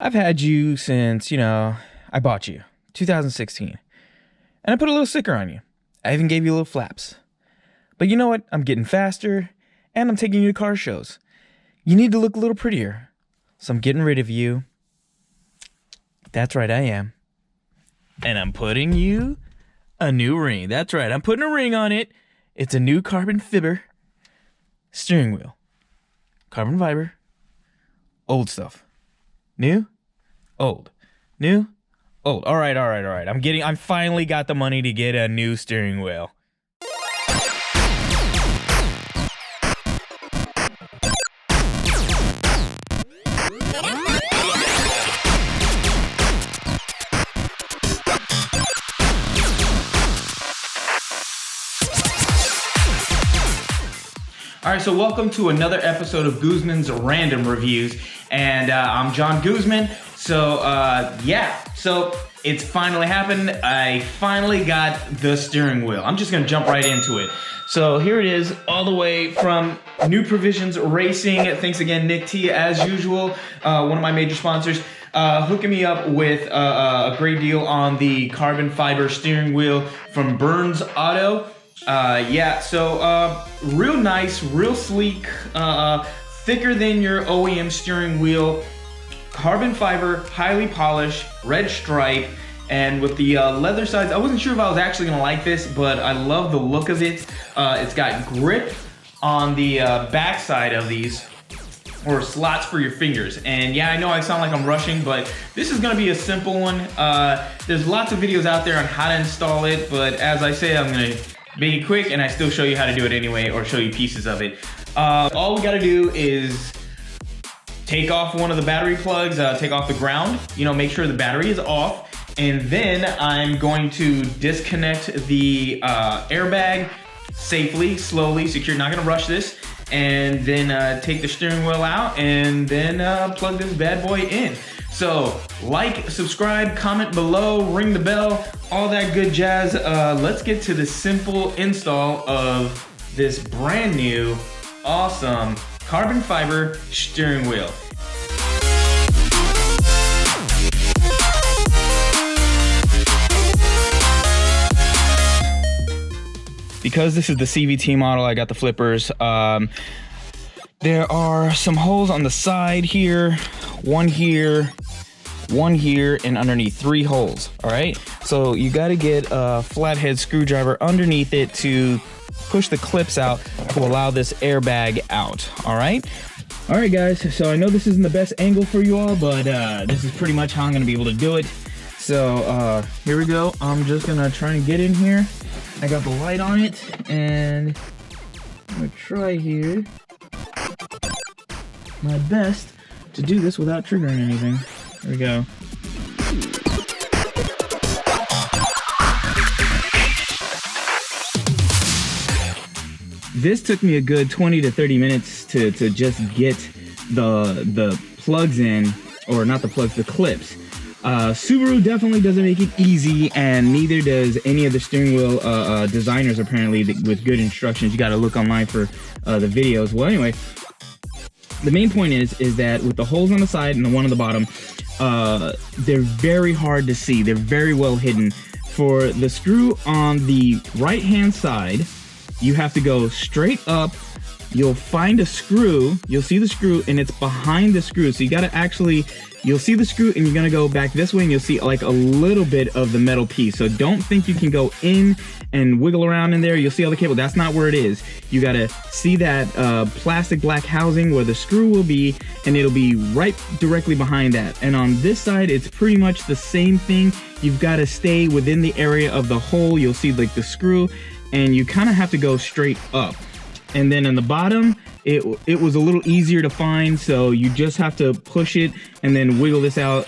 I've had you since, I bought you, 2016. And I put a little sticker on you. I even gave you little flaps. But you know what? I'm getting faster, and I'm taking you to car shows. You need to look a little prettier. So I'm getting rid of you. That's right, I am. And I'm putting you a new ring. That's right, I'm putting a ring on it. It's a new carbon fiber steering wheel. Carbon fiber. Old stuff. New, old, new, old. All right. I finally got the money to get a new steering wheel. All right, so welcome to another episode of Guzman's Random Reviews, and I'm John Guzman. So it's finally happened. I finally got the steering wheel. I'm just gonna jump right into it. So here it is, all the way from New Provisions Racing. Thanks again, Nick T, as usual, one of my major sponsors, hooking me up with a great deal on the carbon fiber steering wheel from Burnz Auto. Real nice, real sleek, thicker than your OEM steering wheel, carbon fiber, highly polished, red stripe, and with the leather sides. I wasn't sure if I was actually gonna like this, but I love the look of it. It's got grip on the back side of these, or slots for your fingers. And yeah, I know I sound like I'm rushing, but this is gonna be a simple one. There's lots of videos out there on how to install it, but as I say, I'm gonna make it quick, and I still show you how to do it anyway, or show you pieces of it. All we gotta do is take off one of the battery plugs, take off the ground, make sure the battery is off, and then I'm going to disconnect the airbag safely, slowly, secure, not gonna rush this, and then take the steering wheel out, and then plug this bad boy in. So, like, subscribe, comment below, ring the bell, all that good jazz. Let's get to the simple install of this brand new, awesome carbon fiber steering wheel. Because this is the CVT model, I got the flippers. There are some holes on the side here, one here, and underneath, 3 holes, all right? So you gotta get a flathead screwdriver underneath it to push the clips out to allow this airbag out, all right? All right, guys, so I know this isn't the best angle for you all, but this is pretty much how I'm gonna be able to do it. So here we go. I'm just gonna try and get in here. I got the light on it, and I'm gonna try here my best to do this without triggering anything. There we go. This took me a good 20 to 30 minutes to just get the plugs in, or not the plugs, the clips. Subaru definitely doesn't make it easy, and neither does any of the steering wheel designers, apparently, with good instructions. You got to look online for the videos. Well, anyway, the main point is that with the holes on the side and the one on the bottom, they're very hard to see. They're very well hidden. For the screw on the right-hand side, you have to go straight up. You'll find a screw, you'll see the screw, and it's behind the screw. So you gotta you'll see the screw, and you're gonna go back this way, and you'll see like a little bit of the metal piece. So don't think you can go in and wiggle around in there. You'll see all the cable. That's not where it is. You gotta see that plastic black housing where the screw will be, and it'll be right directly behind that. And on this side, it's pretty much the same thing. You've gotta stay within the area of the hole. You'll see like the screw, and you kind of have to go straight up. And then on the bottom, it was a little easier to find, so you just have to push it and then wiggle this out,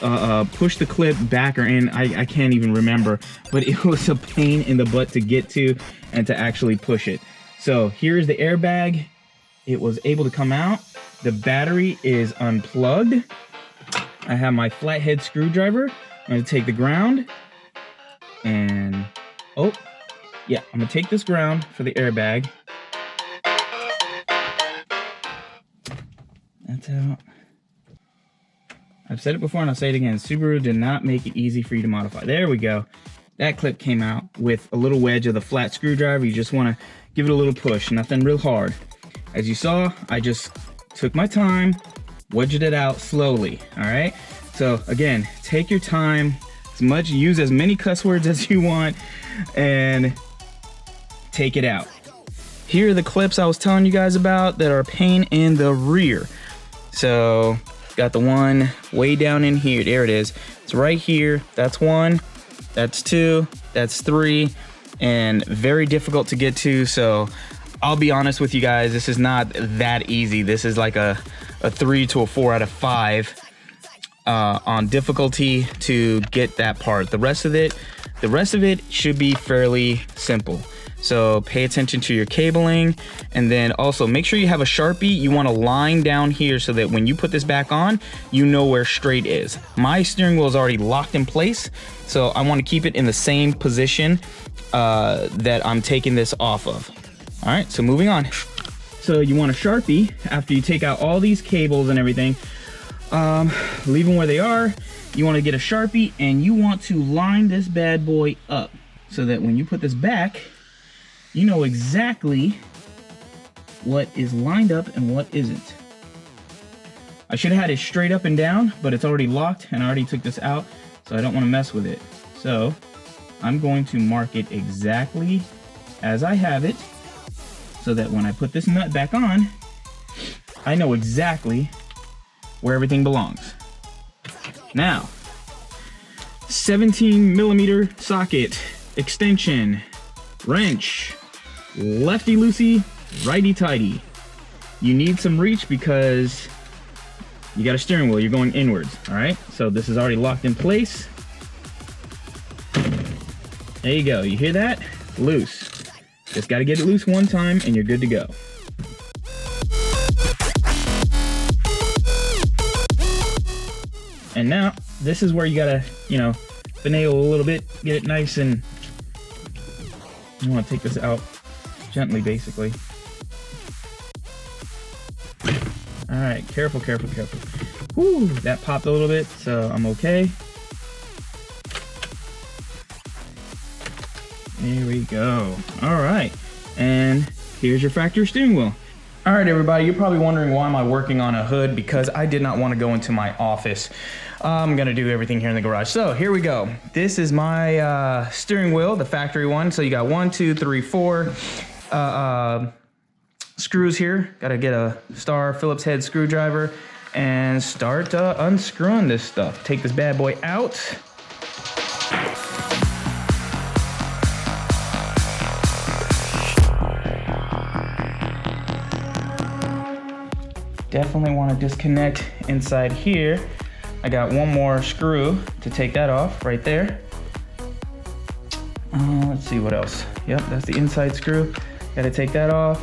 push the clip back or in. I can't even remember, but it was a pain in the butt to get to and to actually push it. So here's the airbag. It was able to come out. The battery is unplugged. I have my flathead screwdriver. I'm gonna take the ground and, I'm gonna take this ground for the airbag. That's out. I've said it before and I'll say it again. Subaru did not make it easy for you to modify. There we go. That clip came out with a little wedge of the flat screwdriver. You just want to give it a little push, nothing real hard. As you saw, I just took my time, wedged it out slowly, all right? So again, take your time, use as many cuss words as you want, and take it out. Here are the clips I was telling you guys about that are a pain in the rear. So, got the one way down in here. There it is. It's right here. That's one, that's two, that's three, and very difficult to get to. So, I'll be honest with you guys, this is not that easy. This is like a 3 to a 4 out of 5 on difficulty to get that part. The rest of it should be fairly simple. So pay attention to your cabling, and then also make sure you have a Sharpie. You want a line down here so that when you put this back on, you know where straight is. My steering wheel is already locked in place, so I want to keep it in the same position that I'm taking this off of. All right, so moving on. So you want a Sharpie after you take out all these cables and everything, leave them where they are. You want to get a Sharpie and you want to line this bad boy up so that when you put this back, you know exactly what is lined up and what isn't. I should have had it straight up and down, but it's already locked and I already took this out, so I don't want to mess with it. So I'm going to mark it exactly as I have it so that when I put this nut back on, I know exactly where everything belongs. Now, 17mm socket, extension, wrench, lefty loosey, righty tighty. You need some reach because you got a steering wheel, you're going inwards, all right? So this is already locked in place. There you go, you hear that? Loose. Just gotta get it loose one time and you're good to go. And now, this is where you gotta, finagle a little bit, get it nice, and you wanna take this out gently, basically. All right, careful, careful, careful. Whew, that popped a little bit, so I'm okay. There we go. All right, and here's your factory steering wheel. All right, everybody, you're probably wondering why am I working on a hood, because I did not want to go into my office. I'm gonna do everything here in the garage. So here we go. This is my steering wheel, the factory one. So you got 1, 2, 3, 4 screws here. Gotta get a star Phillips head screwdriver and start unscrewing this stuff. Take this bad boy out. Definitely want to disconnect inside here. I got one more screw to take that off right there. Let's see what else. Yep, that's the inside screw. Got to take that off.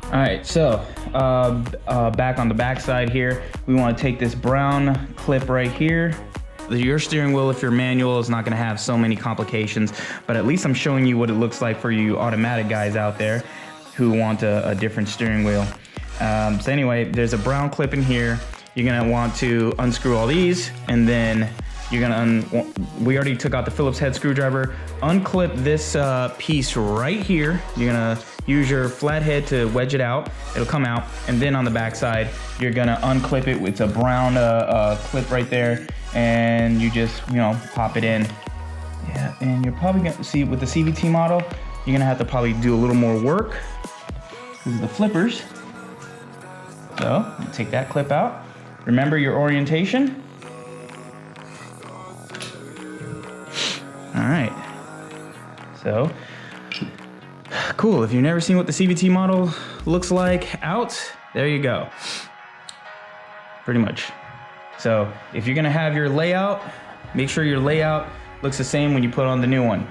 All right, so back on the back side here, we want to take this brown clip right here. Your steering wheel, if you're manual, is not going to have so many complications, but at least I'm showing you what it looks like for you automatic guys out there who want a different steering wheel. So anyway, there's a brown clip in here. You're gonna want to unscrew all these, and then you're gonna, we already took out the Phillips head screwdriver. Unclip this piece right here. You're gonna use your flathead to wedge it out. It'll come out, and then on the back side, you're gonna unclip it. It's a brown clip right there, and you just, pop it in. Yeah, and you're probably gonna see with the CVT model, you're gonna have to probably do a little more work because of the flippers. So, take that clip out. Remember your orientation. All right. So, cool. If you've never seen what the CVT model looks like out, there you go. Pretty much. So, if you're gonna have your layout, make sure your layout looks the same when you put on the new one.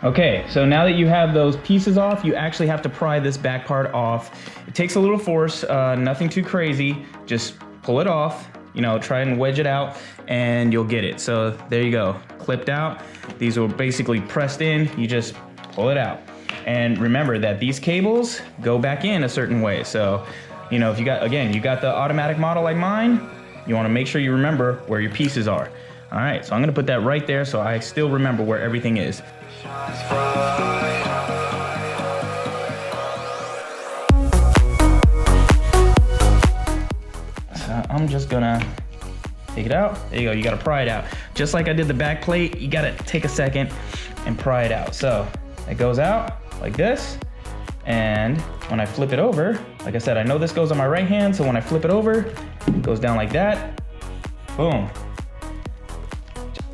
Okay, so now that you have those pieces off, you actually have to pry this back part off. It takes a little force, nothing too crazy. Just pull it off, try and wedge it out, and you'll get it. So there you go, clipped out. These are basically pressed in, you just pull it out. And remember that these cables go back in a certain way. So You know, if you got, again, you got the automatic model like mine, you want to make sure you remember where your pieces are. All right, so I'm going to put that right there so I still remember where everything is. So I'm just going to take it out. There you go. You got to pry it out. Just like I did the back plate, you got to take a second and pry it out. So it goes out like this. And when I flip it over, like I said, I know this goes on my right hand. So when I flip it over, it goes down like that. Boom.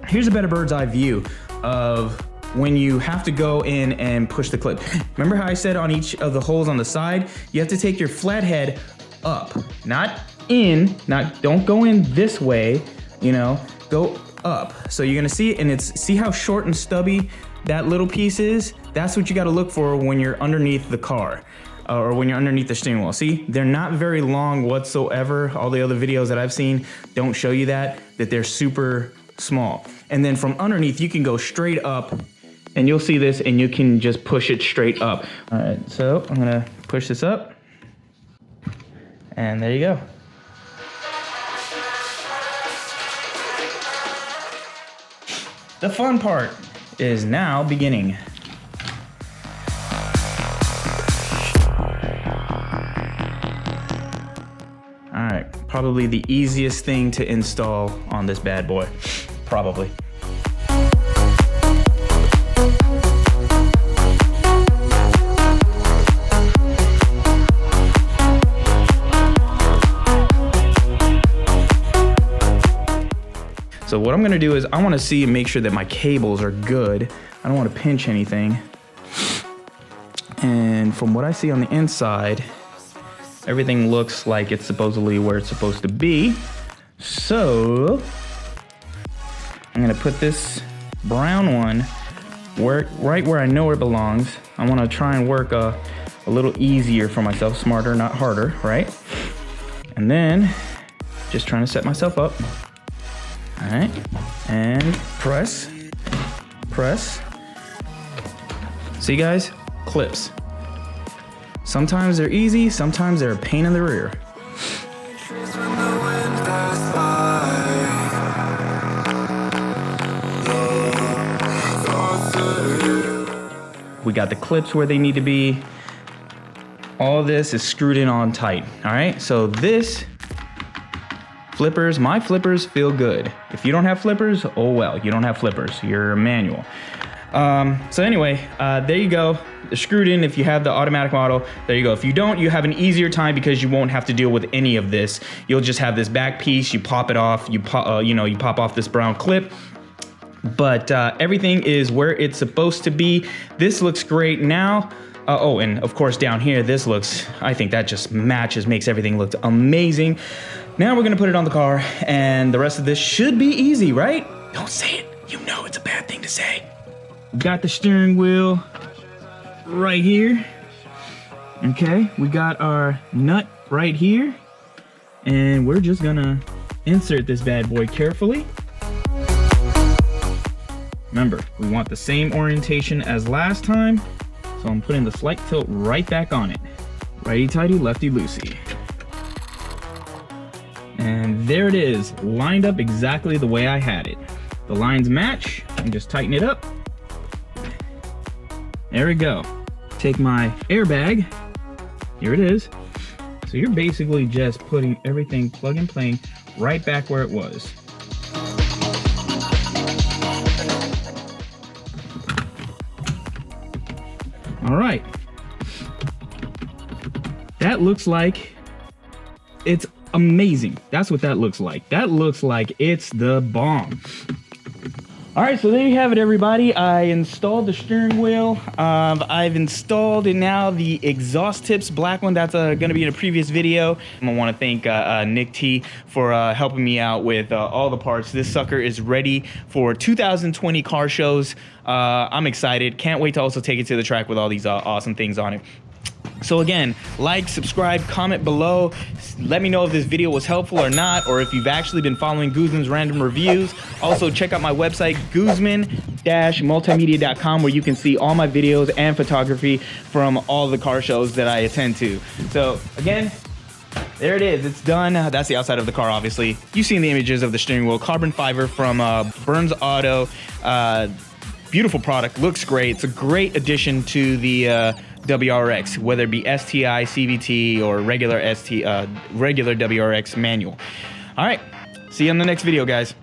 Here's a better bird's eye view of when you have to go in and push the clip. Remember how I said on each of the holes on the side, you have to take your flathead up, not in, don't go in this way, you know, go up. So you're gonna see it, and see how short and stubby that little piece is? That's what you gotta look for when you're underneath the car. Or when you're underneath the steering wheel. See, they're not very long whatsoever. All the other videos that I've seen don't show you that they're super small. And then from underneath, you can go straight up, and you'll see this, and you can just push it straight up. All right, so I'm gonna push this up, and there you go. The fun part is now beginning. All right, probably the easiest thing to install on this bad boy, probably. So what I'm gonna do is I wanna see and make sure that my cables are good. I don't wanna pinch anything. And from what I see on the inside, everything looks like it's supposedly where it's supposed to be. So I'm gonna put this brown one right where I know it belongs. I wanna try and work a little easier for myself, smarter, not harder, right? And then just trying to set myself up. All right, and press. See guys, clips. Sometimes they're easy, sometimes they're a pain in the rear. We got the clips where they need to be. All this is screwed in on tight, all right? So this, flippers, my flippers feel good. If you don't have flippers, oh well, you don't have flippers, you're manual. So anyway, there you go. They're screwed in if you have the automatic model. There you go. If you don't, you have an easier time because you won't have to deal with any of this. You'll just have this back piece, you pop it off, you pop off this brown clip. But everything is where it's supposed to be. This looks great now. Oh, and of course down here, this looks, I think that just matches, makes everything look amazing. Now we're gonna put it on the car, and the rest of this should be easy, right? Don't say it, you know it's a bad thing to say. Got the steering wheel right here. Okay, we got our nut right here, and we're just gonna insert this bad boy carefully. Remember, we want the same orientation as last time, so I'm putting the slight tilt right back on it. Righty-tighty, lefty-loosey. And there it is, lined up exactly the way I had it. The lines match, and just tighten it up. There we go. Take my airbag, here it is. So you're basically just putting everything plug and play right back where it was. All right. That looks like it's amazing. That's what that looks like. That looks like it's the bomb. All right, so there you have it, everybody. I installed the steering wheel. I've installed now the exhaust tips, black one. That's gonna be in a previous video. I wanna thank Nick T for helping me out with all the parts. This sucker is ready for 2020 car shows. I'm excited. Can't wait to also take it to the track with all these awesome things on it. So again, like, subscribe, comment below. Let me know if this video was helpful or not, or if you've actually been following Guzman's random reviews. Also, check out my website, Guzman-multimedia.com, where you can see all my videos and photography from all the car shows that I attend to. So again, there it is. It's done. That's the outside of the car, obviously. You've seen the images of the steering wheel. Carbon fiber from Burnz Auto. Beautiful product. Looks great. It's a great addition to the WRX, whether it be STI, CVT, or regular WRX manual. All right. See you on the next video, guys.